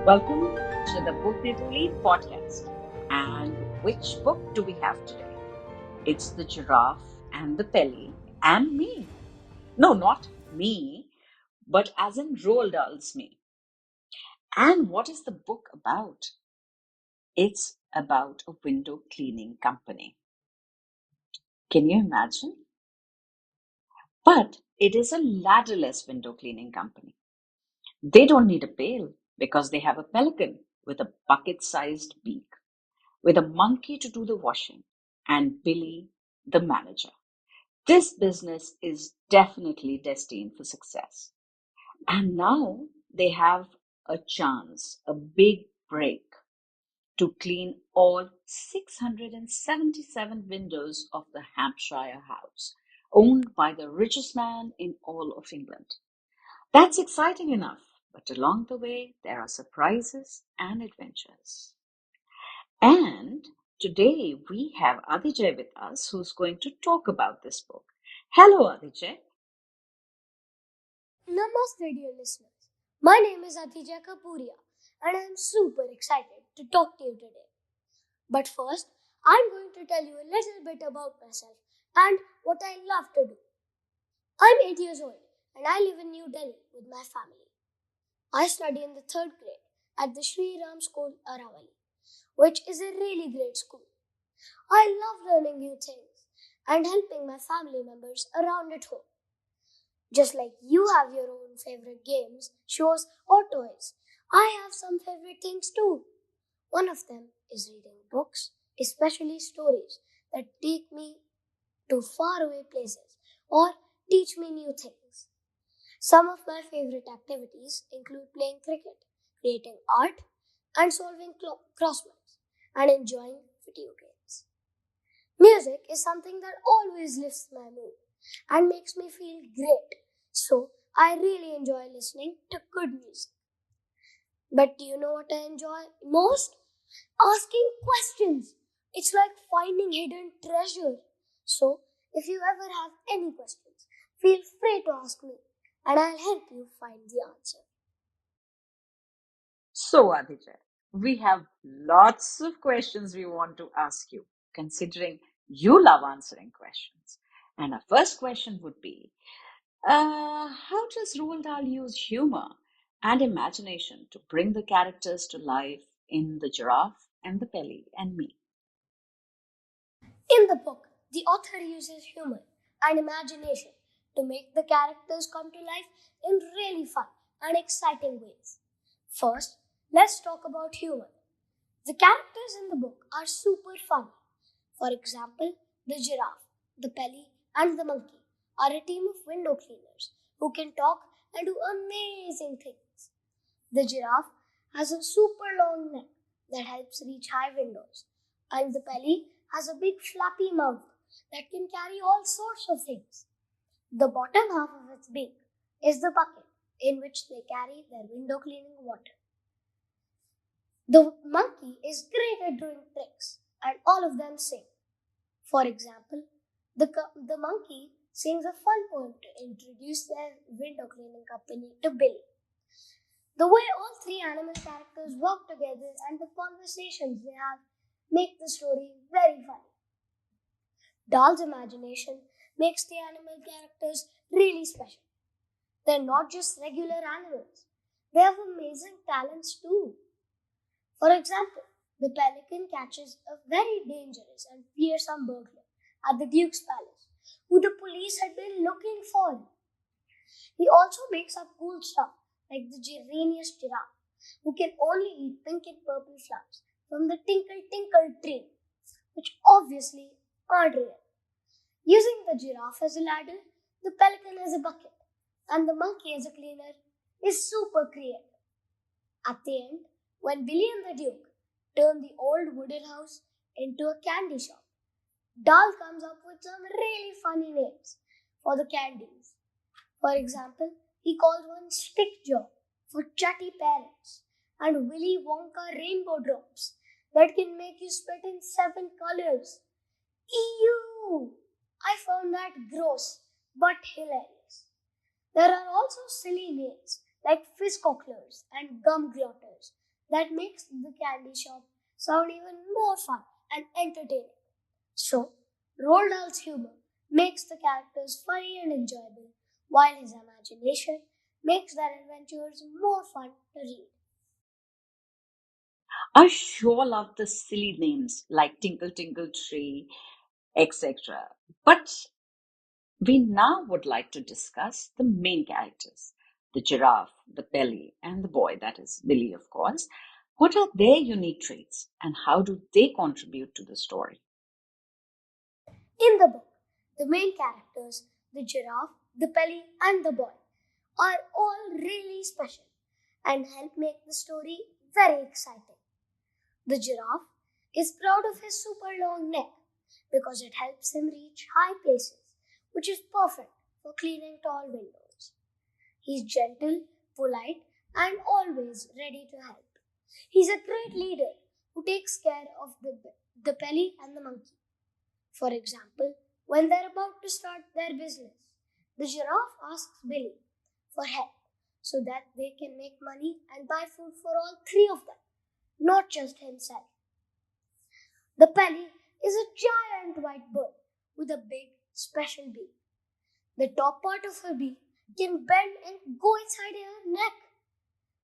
Welcome to the Bookbibuli podcast. And which book do we have today? It's The Giraffe and the Pelly and Me. No, not me, but as in Roald Dahl's Me. And what is the book about? It's about a window cleaning company. Can you imagine? But it is a ladderless window cleaning company. They don't need a pail because they have a pelican with a bucket sized beak, with a monkey to do the washing, and Billy, the manager. This business is definitely destined for success. And now they have a chance, a big break to clean all 677 windows of the Hampshire House, owned by the richest man in all of England. That's exciting enough, but along the way, there are surprises and adventures. And today we have Adhijai with us who's going to talk about this book. Hello, Adhijai. Namaste, dear listeners. My name is Adhijai and I am super excited to talk to you today. But first, I'm going to tell you a little bit about myself and what I love to do. I'm 8 years old and I live in New Delhi with my family. I study in the 3rd grade at the Sri Ram School, Aravali, which is a really great school. I love learning new things and helping my family members around at home. Just like you have your own favorite games, shows, or toys, I have some favorite things too. One of them is reading books, especially stories that take me to faraway places or teach me new things. Some of my favorite activities include playing cricket, creating art, and solving crosswords, and enjoying video games. Music is something that always lifts my mood and makes me feel great. So, I really enjoy listening to good music. But do you know what I enjoy most? Asking questions. It's like finding hidden treasure. So, if you ever have any questions, feel free to ask me and I'll help you find the answer. So, Adhijai, we have lots of questions we want to ask you, considering you love answering questions. And our first question would be how does Roald Dahl use humor and imagination to bring the characters to life in The Giraffe and the Pelly and Me? In the book, the author uses humor and imagination to make the characters come to life in really fun and exciting ways. First, let's talk about humor. The characters in the book are super funny. For example, the giraffe, the pelly, and the monkey are a team of window cleaners who can talk and do amazing things. The giraffe has a super long neck that helps reach high windows, and the pelly has a big flappy mouth that can carry all sorts of things. The bottom half of its beak is the bucket in which they carry their window cleaning water. The monkey is great at doing tricks, and all of them sing. For example, the monkey sings a fun poem to introduce their window cleaning company to Billy. The way all three animal characters work together and the conversations they have make the story very funny. Dahl's imagination makes the animal characters really special. They're not just regular animals, they have amazing talents too. For example, the pelican catches a very dangerous and fearsome burglar at the Duke's palace, who the police had been looking for. He also makes up cool stuff like the genius giraffe, who can only eat pink and purple flowers from the Tinkle Tinkle tree, which obviously aren't real. Using the giraffe as a ladder, the pelican as a bucket, and the monkey as a cleaner is super creative. At the end, when Billy and the Duke turn the old wooden house into a candy shop, Dahl comes up with some really funny names for the candies. For example, he calls one Stickjaw for chatty parrots and Willy Wonka rainbow drops that can make you spit in 7 colors. Ew! I found that gross but hilarious. There are also silly names like fizz cocklers and gum glotters that makes the candy shop sound even more fun and entertaining. So, Roald Dahl's humor makes the characters funny and enjoyable, while his imagination makes their adventures more fun to read. I sure love the silly names like Tinkle Tinkle Tree, etc. But we now would like to discuss the main characters, the giraffe, the Pelly, and the boy, that is Billy, of course. What are their unique traits and how do they contribute to the story? In the book, the main characters, the giraffe, the pelly, and the boy, are all really special and help make the story very exciting. The giraffe is proud of his super long neck because it helps him reach high places, which is perfect for cleaning tall windows. He's gentle, polite, and always ready to help. He's a great leader who takes care of the pelly and the monkey. For example, when they're about to start their business, the giraffe asks Billy for help so that they can make money and buy food for all three of them, not just himself. The Pelly is a giant white bird with a big special beak. The top part of her beak can bend and go inside her neck,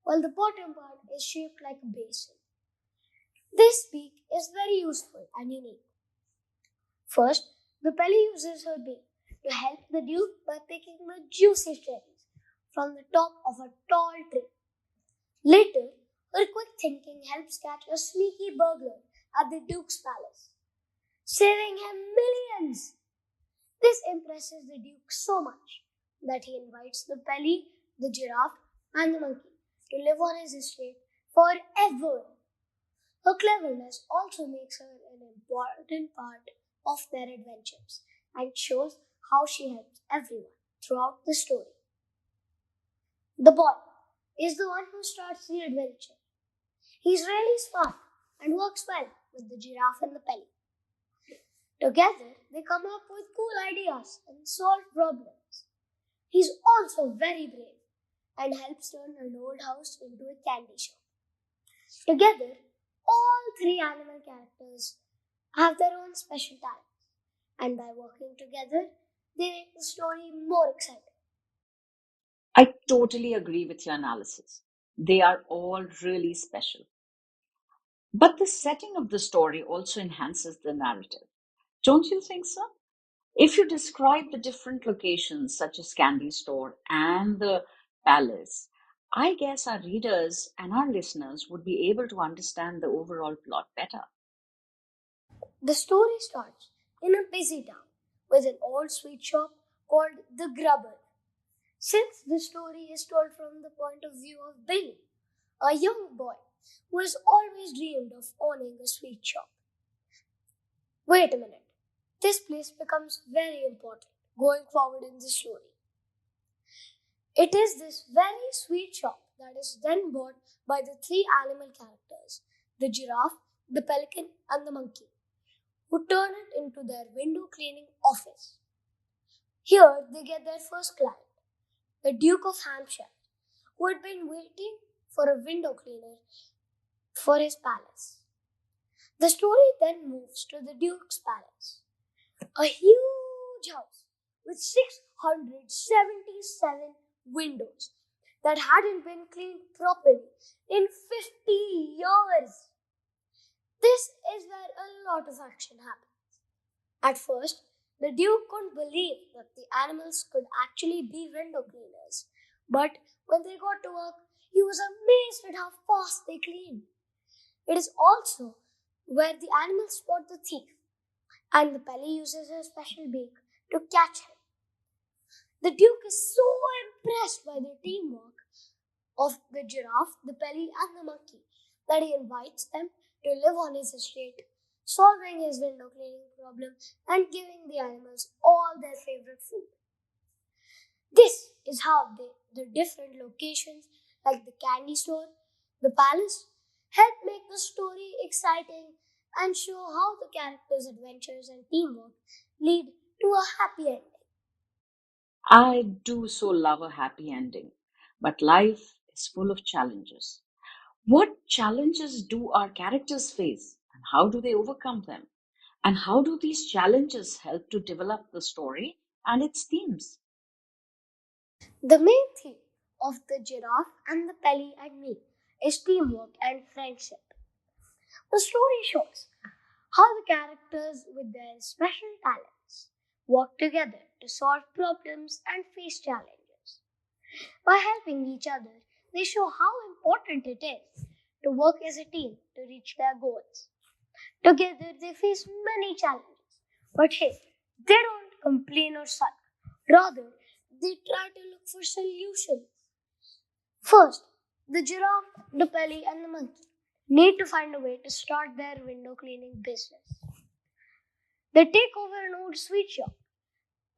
while the bottom part is shaped like a basin. This beak is very useful and unique. First, the Pelly uses her beak to help the Duke by picking the juicy cherries from the top of a tall tree. Later, her quick thinking helps catch a sneaky burglar at the Duke's palace, saving him millions. This impresses the Duke so much that he invites the Pelly, the giraffe, and the monkey to live on his estate forever. Her cleverness also makes her an important part of their adventures and shows how she helps everyone throughout the story. The boy is the one who starts the adventure. He's really smart and works well with the giraffe and the Pelly. Together, they come up with cool ideas and solve problems. He's also very brave and helps turn an old house into a candy shop. Together, all three animal characters have their own special talents, and by working together, they make the story more exciting. I totally agree with your analysis. They are all really special. But the setting of the story also enhances the narrative. Don't you think so? If you describe the different locations, such as Candy Store and the Palace, I guess our readers and our listeners would be able to understand the overall plot better. The story starts in a busy town with an old sweet shop called the Grubber. Since the story is told from the point of view of Billy, a young boy who has always dreamed of owning a sweet shop. Wait a minute. This place becomes very important going forward in the story. It is this very sweet shop that is then bought by the three animal characters, the giraffe, the pelican, and the monkey, who turn it into their window cleaning office. Here they get their first client, the Duke of Hampshire, who had been waiting for a window cleaner for his palace. The story then moves to the Duke's palace, a huge house with 677 windows that hadn't been cleaned properly in 50 years. This is where a lot of action happens. At first, the Duke couldn't believe that the animals could actually be window cleaners. But when they got to work, he was amazed at how fast they cleaned. It is also where the animals spot the thief, and the Pelly uses her special beak to catch him. The Duke is so impressed by the teamwork of the giraffe, the Pelly, and the monkey that he invites them to live on his estate, solving his window cleaning problem and giving the animals all their favorite food. This is how the different locations, like the candy store, the palace, help make the story exciting and show how the characters' adventures and teamwork lead to a happy ending. I do so love a happy ending, but life is full of challenges. What challenges do our characters face and how do they overcome them? And how do these challenges help to develop the story and its themes? The main theme of the Giraffe and the Pelly and Me is teamwork and friendship. The story shows how the characters with their special talents work together to solve problems and face challenges. By helping each other, they show how important it is to work as a team to reach their goals. Together, they face many challenges, but hey, they don't complain or sulk. Rather, they try to look for solutions. First, the giraffe, the pelly, and the monkey need to find a way to start their window cleaning business. They take over an old sweet shop,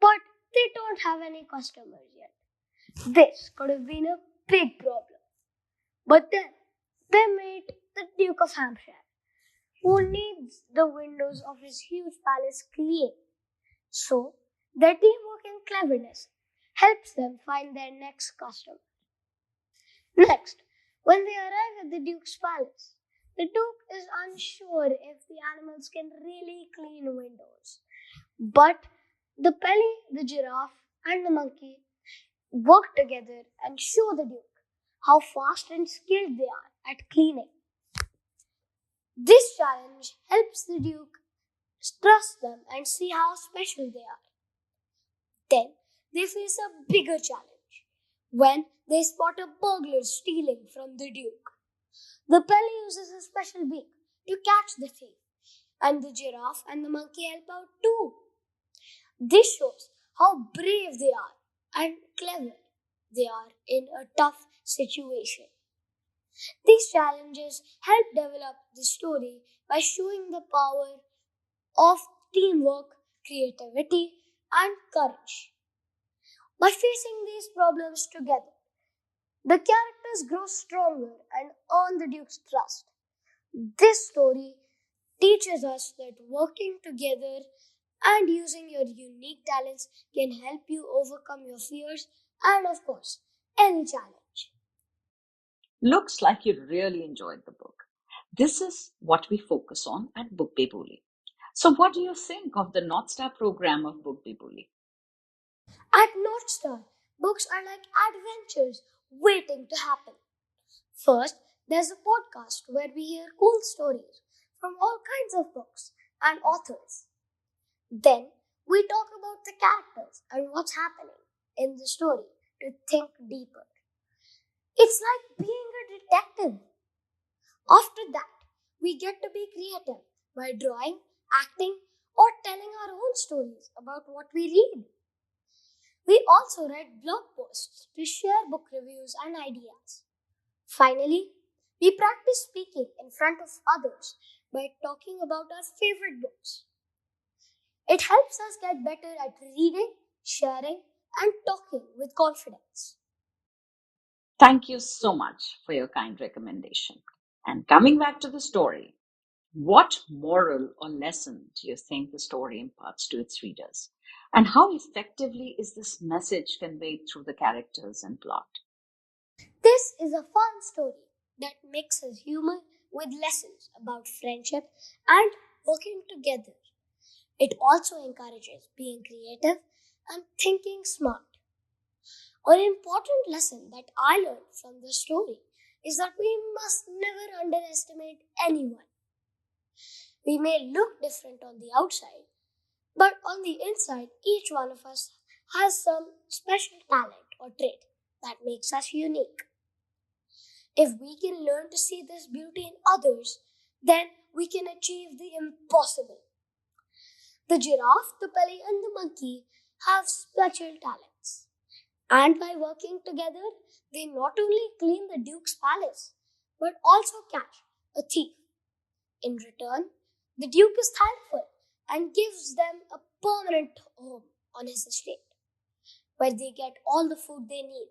but they don't have any customers yet. This could have been a big problem. But then they meet the Duke of Hampshire, who needs the windows of his huge palace cleaned. So, their teamwork and cleverness helps them find their next customer. Next, when they arrive at the Duke's palace, the Duke is unsure if the animals can really clean windows. But the Pelly, the giraffe, and the monkey work together and show the Duke how fast and skilled they are at cleaning. This challenge helps the Duke trust them and see how special they are. Then they face a bigger challenge when they spot a burglar stealing from the Duke. The Pelly uses a special beak to catch the thief, and the giraffe and the monkey help out too. This shows how brave they are and clever they are in a tough situation. These challenges help develop the story by showing the power of teamwork, creativity, and courage. By facing these problems together, the characters grow stronger and earn the Duke's trust. This story teaches us that working together and using your unique talents can help you overcome your fears and, of course, any challenge. Looks like you really enjoyed the book. This is what we focus on at Bookbibuli. So, what do you think of the North Star program of Bookbibuli? At North Star, books are like adventures waiting to happen. First, there's a podcast where we hear cool stories from all kinds of books and authors. Then, we talk about the characters and what's happening in the story to think deeper. It's like being a detective. After that, we get to be creative by drawing, acting, or telling our own stories about what we read. We also write blog posts to share book reviews and ideas. Finally, we practice speaking in front of others by talking about our favorite books. It helps us get better at reading, sharing, and talking with confidence. Thank you so much for your kind recommendation. And coming back to the story, what moral or lesson do you think the story imparts to its readers? And how effectively is this message conveyed through the characters and plot? This is a fun story that mixes humor with lessons about friendship and working together. It also encourages being creative and thinking smart. An important lesson that I learned from the story is that we must never underestimate anyone. We may look different on the outside, but on the inside, each one of us has some special talent or trait that makes us unique. If we can learn to see this beauty in others, then we can achieve the impossible. The giraffe, the pelly, and the monkey have special talents. And by working together, they not only clean the Duke's palace, but also catch a thief. In return, the Duke is thankful and gives them a permanent home on his estate, where they get all the food they need.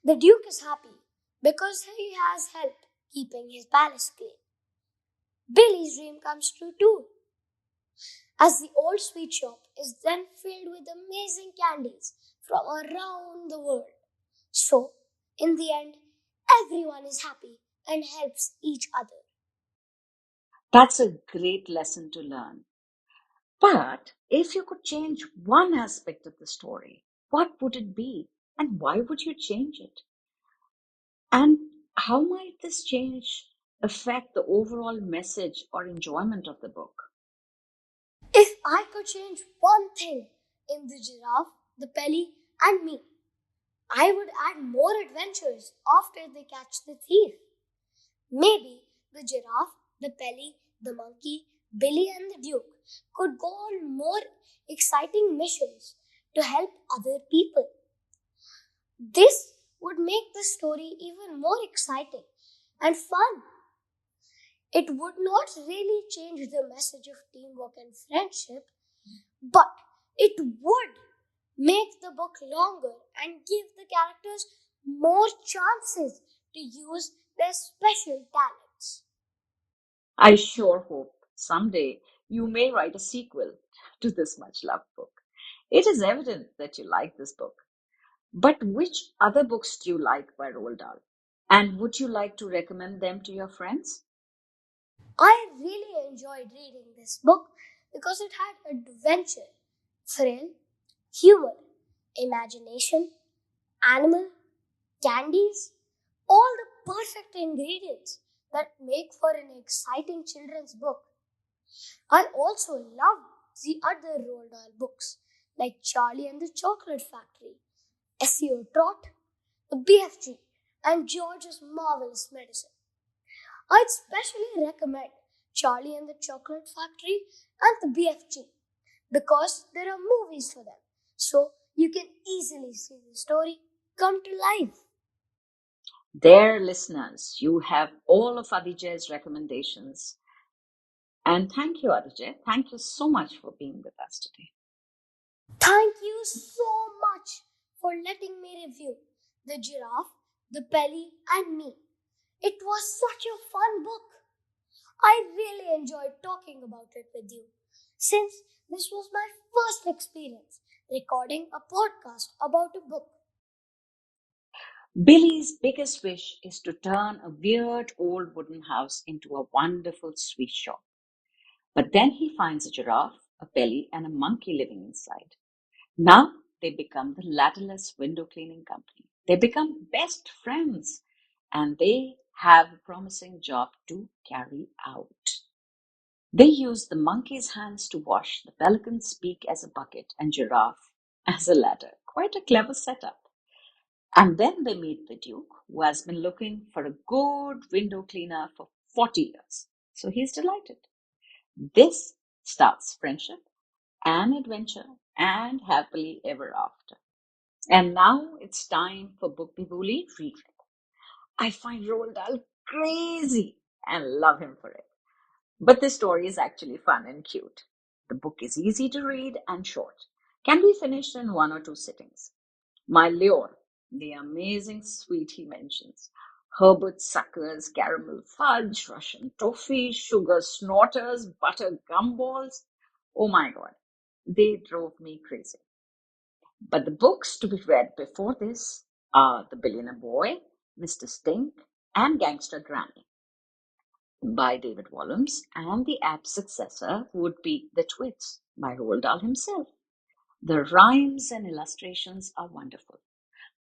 The Duke is happy because he has help keeping his palace clean. Billy's dream comes true too, as the old sweet shop is then filled with amazing candies from around the world. So, in the end, everyone is happy and helps each other. That's a great lesson to learn. But if you could change one aspect of the story, what would it be? And why would you change it? And how might this change affect the overall message or enjoyment of the book? If I could change one thing in the giraffe, the Pelly, and me, I would add more adventures after they catch the thief. Maybe the giraffe, the Pelly, the monkey, Billy, and the Duke could go on more exciting missions to help other people. This would make the story even more exciting and fun. It would not really change the message of teamwork and friendship, but it would make the book longer and give the characters more chances to use their special talents. I sure hope someday you may write a sequel to this much loved book. It is evident that you like this book. But which other books do you like by Roald Dahl? And would you like to recommend them to your friends? I really enjoyed reading this book because it had adventure, thrill, humor, imagination, animal, candies, all the perfect ingredients that make for an exciting children's book. I also love the other Roald Dahl books like Charlie and the Chocolate Factory, SEO Trot, the BFG, and George's Marvelous Medicine. I'd specially recommend Charlie and the Chocolate Factory and the BFG because there are movies for them, so you can easily see the story come to life. Dear listeners, you have all of Adhijai's recommendations. And thank you, Adhijai. Thank you so much for being with us today. Thank you so much for letting me review The Giraffe, The Pelly, and Me. It was such a fun book. I really enjoyed talking about it with you since this was my first experience recording a podcast about a book. Billy's biggest wish is to turn a weird old wooden house into a wonderful sweet shop. But then he finds a giraffe, a pelly, and a monkey living inside. Now they become the Ladderless Window-Cleaning Company. They become best friends and they have a promising job to carry out. They use the monkey's hands to wash, the pelican's beak as a bucket, and giraffe as a ladder. Quite a clever setup. And then they meet the Duke, who has been looking for a good window cleaner for 40 years. So he's delighted. This starts friendship and adventure and happily ever after. And now it's time for Bookbibuli read. I find Roald Dahl crazy and love him for it. But this story is actually fun and cute. The book is easy to read and short, can be finished in one or two sittings. My lure, the amazing sweet he mentions. Herbert suckers, caramel fudge, Russian toffee, sugar snorters, butter gumballs. Oh my god, they drove me crazy. But the books to be read before this are The Billionaire Boy, Mr. Stink, and Gangster Granny by David Walliams, and the apt successor would be The Twits by Roald Dahl himself. The rhymes and illustrations are wonderful.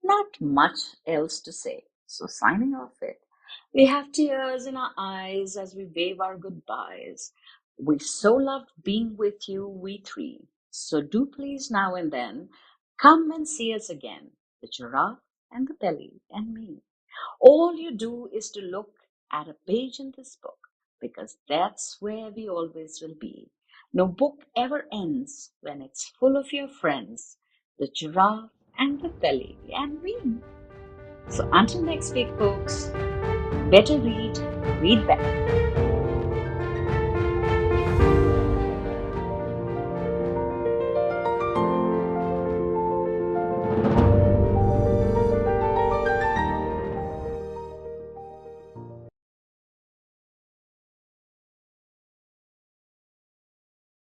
Not much else to say. So, signing off it, we have tears in our eyes as we wave our goodbyes. We so loved being with you, we three. So, do please now and then come and see us again, the giraffe and the belly and me. All you do is to look at a page in this book because that's where we always will be. No book ever ends when it's full of your friends, the giraffe and the belly and me. So until next week, folks, better read, read better.